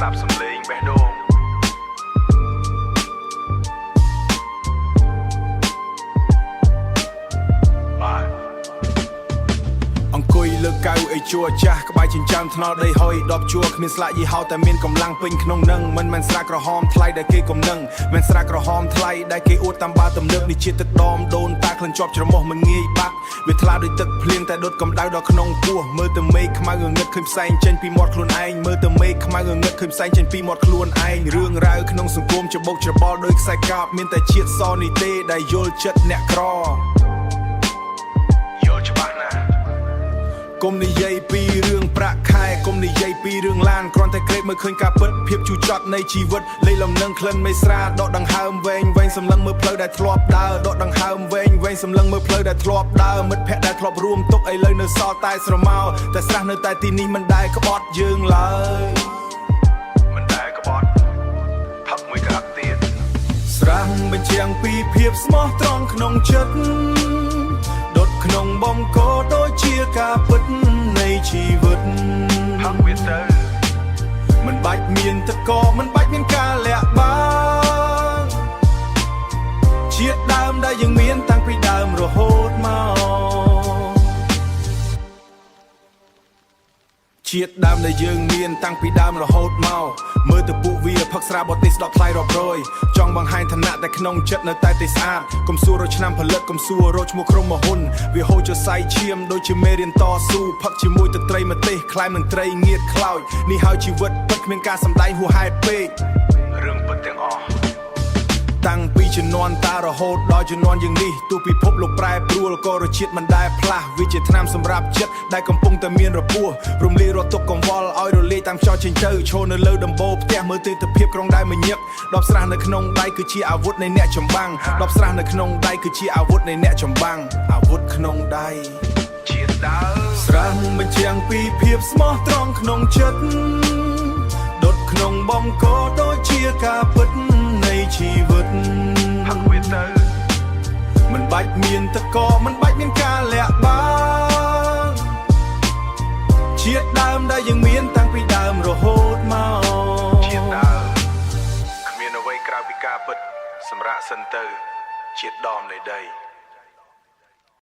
ស្ដាប់សំឡេងបេះដូងអង្គុយលើកៅអីជួចាស់ក្បែរចិញ្ចើមថ្នល់ដីហុយដបជួគ្មានស្លាកយីហោតែមានកម្លាំងពេញក្នុងនឹងមិនមែនស្រាក្រហមថ្លៃដែលគេគំនឹងមិនស្រាក្រហមថ្លៃដែលគេអួតតាមបាទំនើបនេះជាទឹកដមដូនតាក្លិនជាប់ច្រមុះមិនងាយបាត់វាថ្លាដូចទឹកភ្លៀងតែដុតកម្ដៅដល់ក្នុងពោះមើលទៅមេឃខ្មៅងងឹតឃើញផ្សែងចេញពីមាត់ខ្លួនឯងមើលទៅមេឃខ្មៅងងឹតឃើញផ្សែងចេញពីមាត់ខ្លួនឯងរឿងរ៉ាវក្នុងសង្គមច្បុកច្របល់ដោយខ្សែកាបមានតែជាតិសនេះទេដែលយល់ចិត្តអ្នកក្រគុំនិយាយពីរឿងប្រាក់ខែគុំនិយាយពីរឿងឡានគ្រាន់តែក្រេបមើលឃើញការពិតភាពជូរចត់នៃជីវិតលេលំនឹងក្លិនមេស្រាដកដង្ហើមវែងវែងសម្លឹងមើលផ្លូវដែលធ្លាប់ដើរដកដង្ហើមវែងវែងសម្លឹងមើលផ្លូវដែលធ្លាប់ដើរមិត្តភក្តិដែលធ្លាប់រួមទុកឥឡូវនៅសល់តែស្រមោលតែស្រះនៅតែទីនេះមិនដែលក្បត់យើងឡើយមិនដែលក្បត់ផឹកមួយក្រាបទៀតស្រះបញ្ជាំងពីភាពស្មោះត្រង់ក្នុងចិត្តក្នុងបំកោដូចជាការពិតនៃជីវិតផឹកវាទៅមិនបាច់មានតកមិនបាច់មានការលាក់បាំងជាតិដើមដែលយើងមានតាំងពីដើមរហូតមកជាតិដើមដែលយើងមានតាំងពីដើមរហូតមកមើលទៅពួកវាផឹកស្រាបទិស្ដកថ្លៃរាប់រយចង់បង្ហាញឋានៈតែក្នុងចិត្តនៅតែស្អាតកុំសួររកឆ្នាំផលិតកុំសួររកឈ្មោះក្រុមមហ៊ុនវាហូរចសៃឈាមដូចជាមេរៀនតស៊ូផឹកជាមួយទឹកត្រីម្ទេសខ្លែងនឹងត្រីងៀតខ្លោចនេះហើយជីវិតពិតគ្មានការសម្ដែងហួសហេតុពេករឿងពិតទាំងអស់តាំងពីជំនាន់តារហូតដល់ជំនាន់យើងនេះទោះពិភពលោកប្រែប្រួលក៏រសជាតិមិនដែលផ្លាស់វាជាថ្នាំសម្រាប់ចិត្តដែលកំពុងតែមានរពោះរំលាយរត់ទុកកង្វល់ឲ្យរលាយតាមខ្យល់ចេញទៅឈរនៅលើដំបូលផ្ទះមើលទិដ្ឋភាពក្រុងដែលមញឹកដបស្រះនៅក្នុងដៃគឺជាអាវុធនៃអ្នកចម្បាំងដបស្រះនៅក្នុងដៃគឺជាអាវុធនៃអ្នកចម្បាំងអាវុធក្នុងដៃជាដើមស្រះបញ្ជាំងពីភាពស្មោះត្រង់ក្នុងចិត្តដុតក្នុងបំកោដូចជាការពិតនៃជីវិតផឹកវាទៅមិនបាច់មានតកមិនបាច់មានការលាក់បាំងជាតិដើមដែលយើងមានតាំងពីដើមរហូតមកជាតិដើមគ្មានអ្វីក្រៅពីការពិតសម្រាប់សិនទៅជាតិដមនៃដី